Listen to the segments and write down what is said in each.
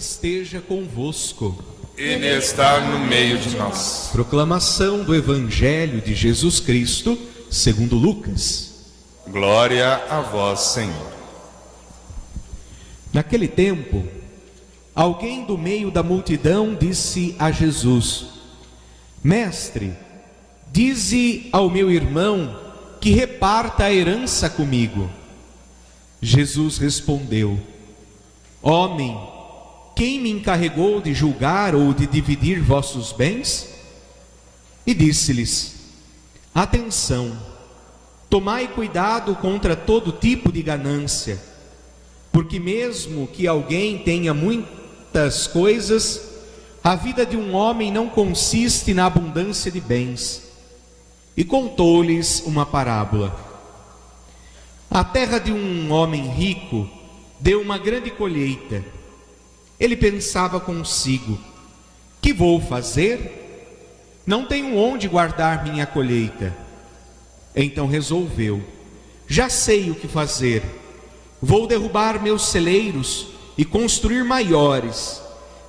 esteja convosco. Ele está no meio de nós. Proclamação do Evangelho de Jesus Cristo, segundo Lucas. Glória a vós, Senhor. Naquele tempo, alguém do meio da multidão disse a Jesus: Mestre, dize ao meu irmão que reparta a herança comigo. Jesus respondeu: Homem, quem me encarregou de julgar ou de dividir vossos bens? E disse-lhes: Atenção, tomai cuidado contra todo tipo de ganância, porque mesmo que alguém tenha muitas coisas, a vida de um homem não consiste na abundância de bens. E contou-lhes uma parábola. A terra de um homem rico deu uma grande colheita. Ele pensava consigo: que vou fazer? Não tenho onde guardar minha colheita. Então resolveu: já sei o que fazer. Vou derrubar meus celeiros e construir maiores.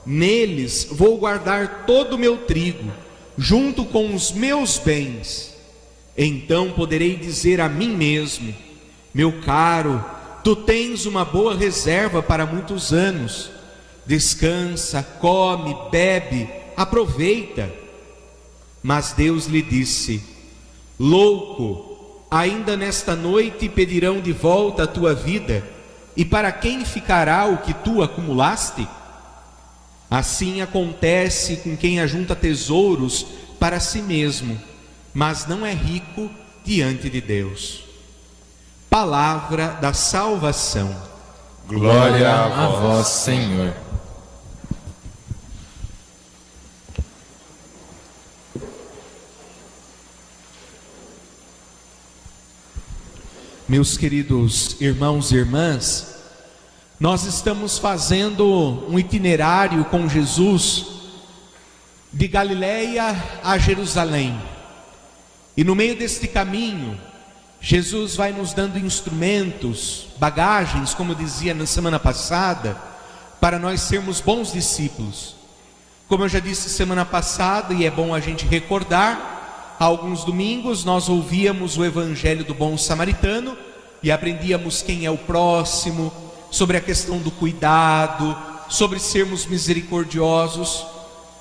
Neles vou guardar todo o meu trigo, junto com os meus bens. Então poderei dizer a mim mesmo: meu caro, tu tens uma boa reserva para muitos anos. Descansa, come, bebe, aproveita. Mas Deus lhe disse: louco, ainda nesta noite pedirão de volta a tua vida, e para quem ficará o que tu acumulaste? Assim acontece com quem ajunta tesouros para si mesmo, mas não é rico diante de Deus. Palavra da salvação. Glória a vós, Senhor. Meus queridos irmãos e irmãs, nós estamos fazendo um itinerário com Jesus de Galileia a Jerusalém. E no meio deste caminho, Jesus vai nos dando instrumentos, bagagens, como eu dizia na semana passada, para nós sermos bons discípulos. Como eu já disse semana passada, e é bom a gente recordar, há alguns domingos nós ouvíamos o Evangelho do Bom Samaritano e aprendíamos quem é o próximo, sobre a questão do cuidado, sobre sermos misericordiosos.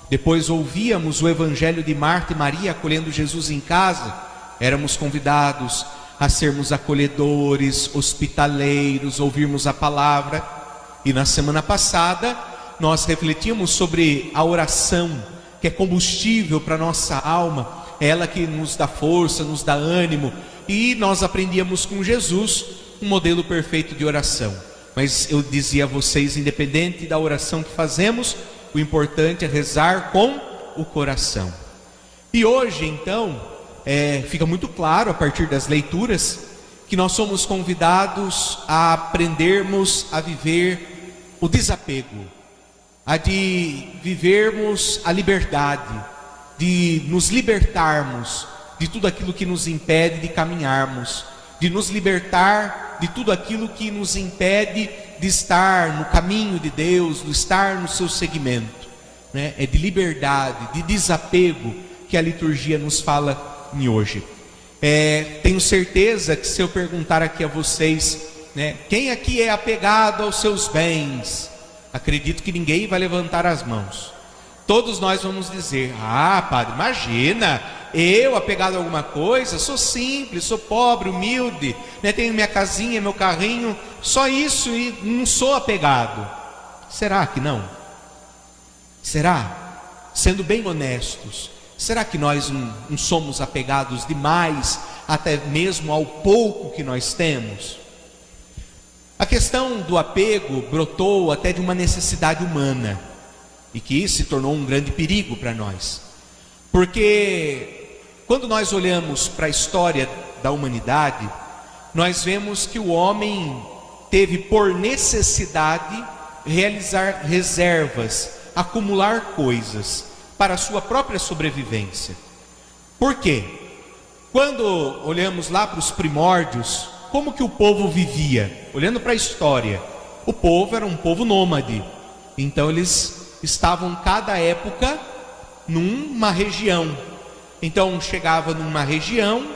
Depois ouvíamos o Evangelho de Marta e Maria acolhendo Jesus em casa. Éramos convidados a sermos acolhedores, hospitaleiros, ouvirmos a palavra. E na semana passada nós refletimos sobre a oração, que é combustível para a nossa alma, é ela que nos dá força, nos dá ânimo. E nós aprendíamos com Jesus um modelo perfeito de oração. Mas eu dizia a vocês, independente da oração que fazemos, o importante é rezar com o coração. E hoje então fica muito claro a partir das leituras que nós somos convidados a aprendermos a viver o desapego, a de vivermos a liberdade, de nos libertarmos de tudo aquilo que nos impede de caminharmos, de nos libertar de tudo aquilo que nos impede de estar no caminho de Deus, de estar no seu segmento, né? É de liberdade, de desapego que a liturgia nos fala em hoje. Tenho certeza que se eu perguntar aqui a vocês, né, quem aqui é apegado aos seus bens, acredito que ninguém vai levantar as mãos. Todos nós vamos dizer: ah, padre, imagina, eu apegado a alguma coisa, sou simples, sou pobre, humilde, né, tenho minha casinha, meu carrinho, só isso, e não sou apegado. Será que não? Será? Sendo bem honestos, será que nós não somos apegados demais, até mesmo ao pouco que nós temos? A questão do apego brotou até de uma necessidade humana, e que isso se tornou um grande perigo para nós. Porque quando nós olhamos para a história da humanidade, nós vemos que o homem teve por necessidade realizar reservas, acumular coisas para a sua própria sobrevivência. Por quê? Quando olhamos lá para os primórdios, como que o povo vivia? Olhando para a história, o povo era um povo nômade. Então eles estavam cada época numa região. Então chegava numa região,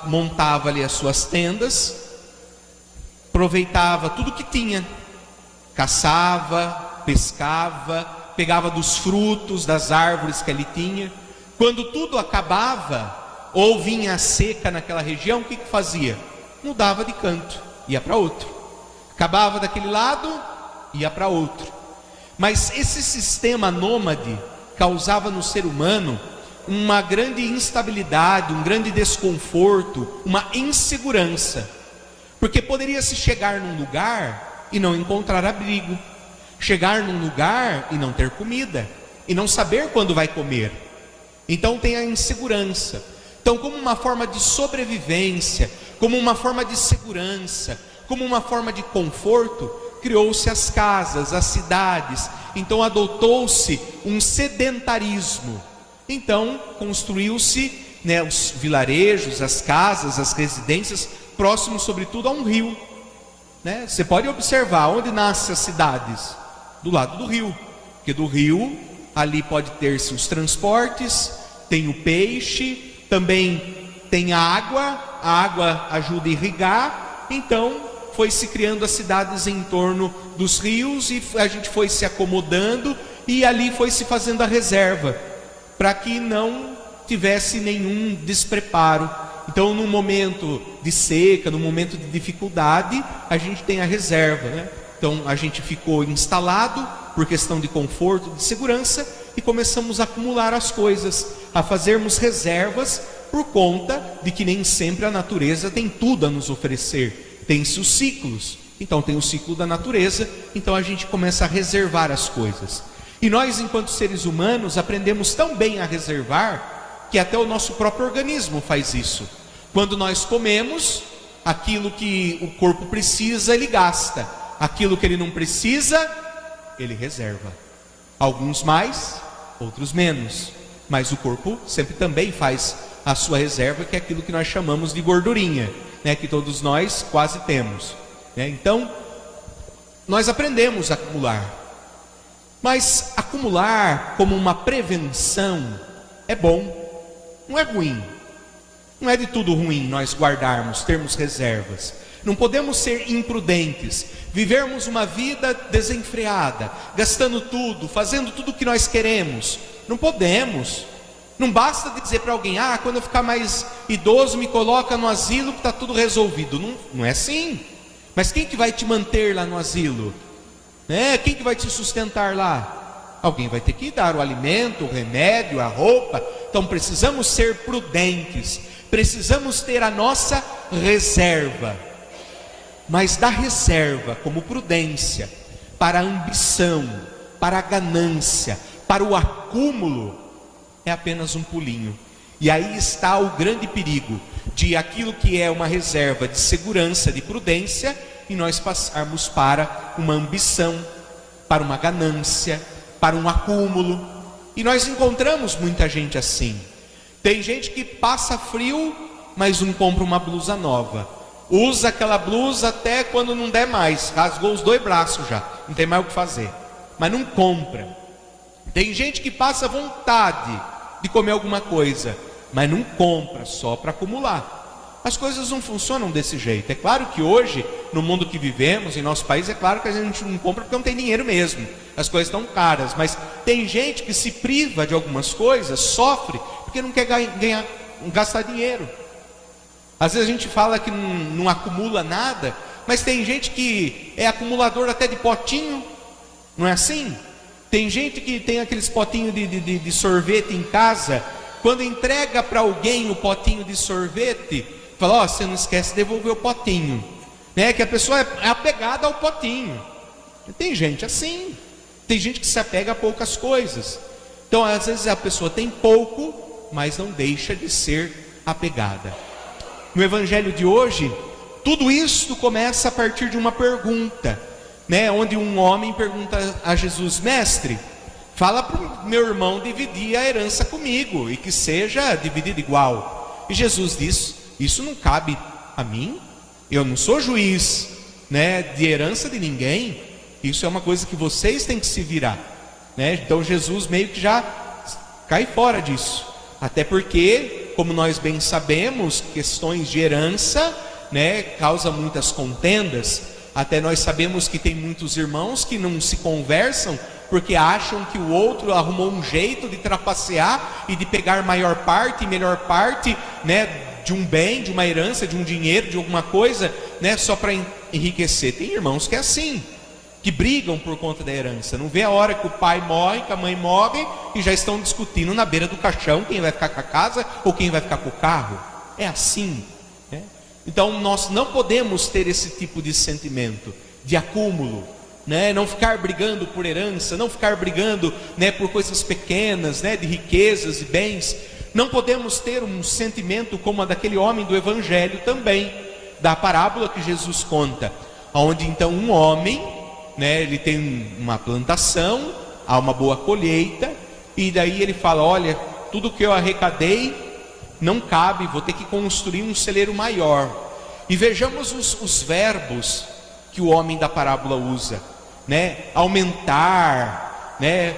montava ali as suas tendas, aproveitava tudo que tinha, caçava, pescava, pegava dos frutos das árvores que ali tinha. Quando tudo acabava, ou vinha a seca naquela região, o que fazia? Mudava de canto, ia para outro. Acabava daquele lado, ia para outro. Mas esse sistema nômade causava no ser humano uma grande instabilidade, um grande desconforto, uma insegurança. Porque poderia-se chegar num lugar e não encontrar abrigo, chegar num lugar e não ter comida, e não saber quando vai comer. Então tem a insegurança. Então, como uma forma de sobrevivência, como uma forma de segurança, como uma forma de conforto, criou-se as casas, as cidades. Então adotou-se um sedentarismo. Então construiu-se, os vilarejos, as casas, as residências, próximos sobretudo a um rio. Você pode observar onde nascem as cidades, do lado do rio, porque do rio ali pode ter-se os transportes, tem o peixe, também tem a água ajuda a irrigar. Então foi se criando as cidades em torno dos rios, e a gente foi se acomodando, e ali foi se fazendo a reserva, para que não tivesse nenhum despreparo. Então no momento de seca, no momento de dificuldade, a gente tem a reserva, Então a gente ficou instalado por questão de conforto, de segurança, e começamos a acumular as coisas, a fazermos reservas, por conta de que nem sempre a natureza tem tudo a nos oferecer. Tem-se os ciclos. Então tem o ciclo da natureza, então a gente começa a reservar as coisas. E nós, enquanto seres humanos, aprendemos tão bem a reservar, que até o nosso próprio organismo faz isso. Quando nós comemos, aquilo que o corpo precisa, ele gasta. Aquilo que ele não precisa, ele reserva. Alguns mais, outros menos. Mas o corpo sempre também faz a sua reserva, que é aquilo que nós chamamos de gordurinha, que todos nós quase temos. Então, nós aprendemos a acumular. Mas acumular como uma prevenção é bom, não é ruim. Não é de tudo ruim nós guardarmos, termos reservas. Não podemos ser imprudentes, vivermos uma vida desenfreada, gastando tudo, fazendo tudo o que nós queremos. Não podemos. Não basta dizer para alguém: quando eu ficar mais idoso, me coloca no asilo que está tudo resolvido. Não é assim. Mas quem que vai te manter lá no asilo? Quem que vai te sustentar lá? Alguém vai ter que dar o alimento, o remédio, a roupa. Então precisamos ser prudentes, precisamos ter a nossa reserva. Mas da reserva como prudência, para a ambição, para a ganância, para o acúmulo, é apenas um pulinho. E aí está o grande perigo de aquilo que é uma reserva de segurança, de prudência, e nós passarmos para uma ambição, para uma ganância, para um acúmulo. E nós encontramos muita gente assim. Tem gente que passa frio, mas não compra uma blusa nova. Usa aquela blusa até quando não der mais. Rasgou os 2 braços já, não tem mais o que fazer. Mas não compra. Tem gente que passa vontade de comer alguma coisa, mas não compra, só para acumular. As coisas não funcionam desse jeito. É claro que hoje, no mundo que vivemos, em nosso país, é claro que a gente não compra porque não tem dinheiro mesmo. As coisas estão caras, mas tem gente que se priva de algumas coisas, sofre, porque não quer gastar dinheiro. Às vezes a gente fala que não acumula nada, mas tem gente que é acumulador até de potinho, não é assim? Tem gente que tem aqueles potinhos de sorvete em casa, quando entrega para alguém o potinho de sorvete, fala: você não esquece de devolver o potinho, que a pessoa é apegada ao potinho. Tem gente assim, tem gente que se apega a poucas coisas. Então às vezes a pessoa tem pouco, mas não deixa de ser apegada. No evangelho de hoje, tudo isso começa a partir de uma pergunta, onde um homem pergunta a Jesus: mestre, fala para o meu irmão dividir a herança comigo, e que seja dividido igual. E Jesus diz: isso não cabe a mim, eu não sou juiz de herança de ninguém. Isso é uma coisa que vocês têm que se virar, né? Então Jesus meio que já cai fora disso. Até porque, como nós bem sabemos, questões de herança, né, causa muitas contendas. Até nós sabemos que tem muitos irmãos que não se conversam porque acham que o outro arrumou um jeito de trapacear e de pegar maior parte e melhor parte, né, de um bem, de uma herança, de um dinheiro, de alguma coisa, né, só para enriquecer. Tem irmãos que é assim, que brigam por conta da herança. Não vê a hora que o pai morre, que a mãe morre, e já estão discutindo na beira do caixão quem vai ficar com a casa ou quem vai ficar com o carro. É assim, né? Então nós não podemos ter esse tipo de sentimento de acúmulo, né? Não ficar brigando por herança, não ficar brigando, né, por coisas pequenas, né, de riquezas e bens. Não podemos ter um sentimento como a daquele homem do Evangelho também, da parábola que Jesus conta, onde então um homem, né, ele tem uma plantação, há uma boa colheita, e daí ele fala: olha, tudo que eu arrecadei não cabe, vou ter que construir um celeiro maior. E vejamos os verbos que o homem da parábola usa, né? Aumentar, né?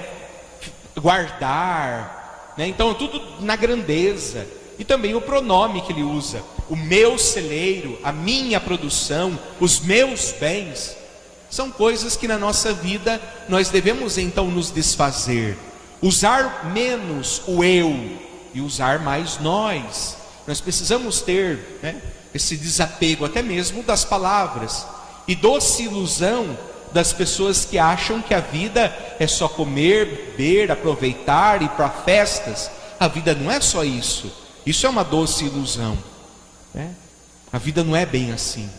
Guardar, né? Então tudo na grandeza. E também o pronome que ele usa: o meu celeiro, a minha produção, os meus bens. São coisas que na nossa vida nós devemos então nos desfazer, usar menos o eu e usar mais nós. Nós precisamos ter, né, esse desapego até mesmo das palavras, e doce ilusão das pessoas que acham que a vida é só comer, beber, aproveitar, ir para festas. A vida não é só isso. Isso é uma doce ilusão, né? A vida não é bem assim.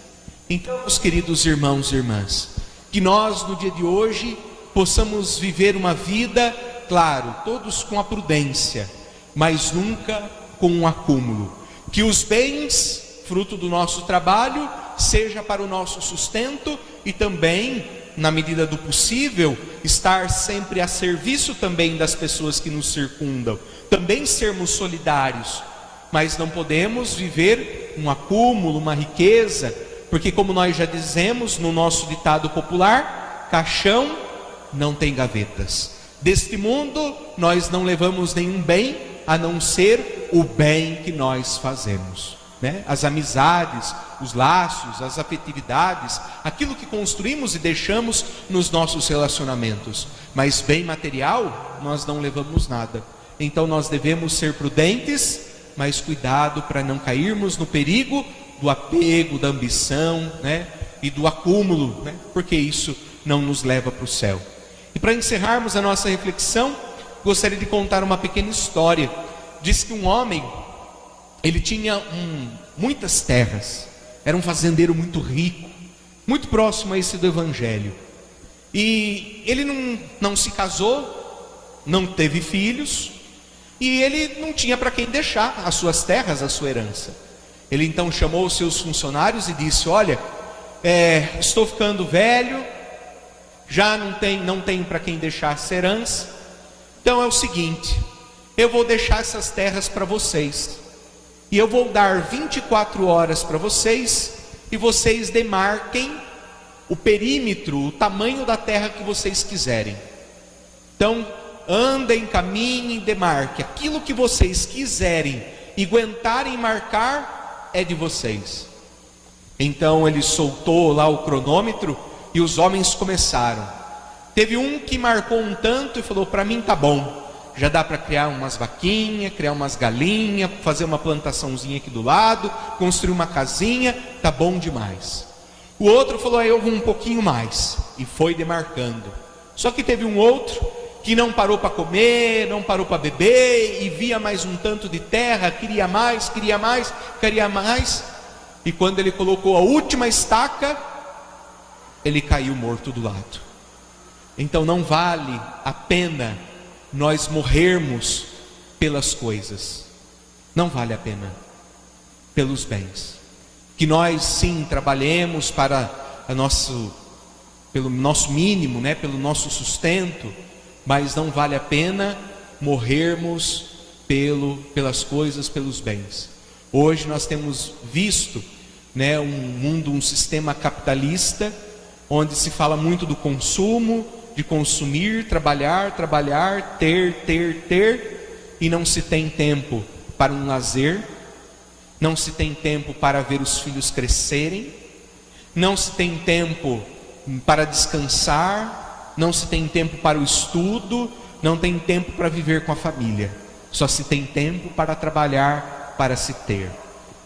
Então, meus queridos irmãos e irmãs, que nós no dia de hoje possamos viver uma vida, claro, todos com a prudência, mas nunca com um acúmulo. Que os bens, fruto do nosso trabalho, seja para o nosso sustento e também, na medida do possível, estar sempre a serviço também das pessoas que nos circundam. Também sermos solidários, mas não podemos viver um acúmulo, uma riqueza, porque como nós já dizemos no nosso ditado popular, caixão não tem gavetas. Deste mundo nós não levamos nenhum bem, a não ser o bem que nós fazemos, né? As amizades, os laços, as afetividades, aquilo que construímos e deixamos nos nossos relacionamentos. Mas bem material, nós não levamos nada. Então nós devemos ser prudentes, mas cuidado para não cairmos no perigo do apego, da ambição, né, e do acúmulo, né, porque isso não nos leva para o céu. E para encerrarmos a nossa reflexão, gostaria de contar uma pequena história. Diz que um homem, ele tinha muitas terras, era um fazendeiro muito rico, muito próximo a esse do Evangelho. E ele não se casou, não teve filhos, e ele não tinha para quem deixar as suas terras, a sua herança. Ele então chamou os seus funcionários e disse: olha, estou ficando velho, já não tenho para quem deixar essa herança. Então é o seguinte, eu vou deixar essas terras para vocês, e eu vou dar 24 horas para vocês, e vocês demarquem o perímetro, o tamanho da terra que vocês quiserem. Então andem, caminhem, demarquem aquilo que vocês quiserem e aguentarem marcar, é de vocês. Então ele soltou lá o cronômetro e os homens começaram. Teve um que marcou um tanto e falou: para mim tá bom, já dá para criar umas vaquinhas, criar umas galinhas, fazer uma plantaçãozinha aqui do lado, construir uma casinha, tá bom demais. O outro falou: eu vou um pouquinho mais, e foi demarcando. Só que teve um outro que não parou para comer, não parou para beber, e via mais um tanto de terra, queria mais, e quando ele colocou a última estaca, ele caiu morto do lado. Então não vale a pena nós morrermos pelas coisas, não vale a pena, pelos bens. Que nós sim trabalhemos para pelo nosso mínimo, né, pelo nosso sustento, mas não vale a pena morrermos pelas coisas, pelos bens. Hoje nós temos visto, né, um mundo, um sistema capitalista, onde se fala muito do consumo, de consumir, trabalhar, ter, e não se tem tempo para um lazer, não se tem tempo para ver os filhos crescerem, não se tem tempo para descansar, não se tem tempo para o estudo, não tem tempo para viver com a família, só se tem tempo para trabalhar, para se ter.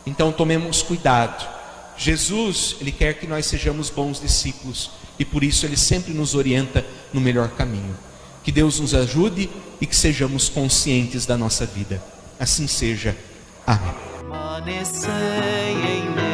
Então tomemos cuidado. Jesus, Ele quer que nós sejamos bons discípulos, e por isso Ele sempre nos orienta no melhor caminho. Que Deus nos ajude e que sejamos conscientes da nossa vida. Assim seja. Amém. Permanecei em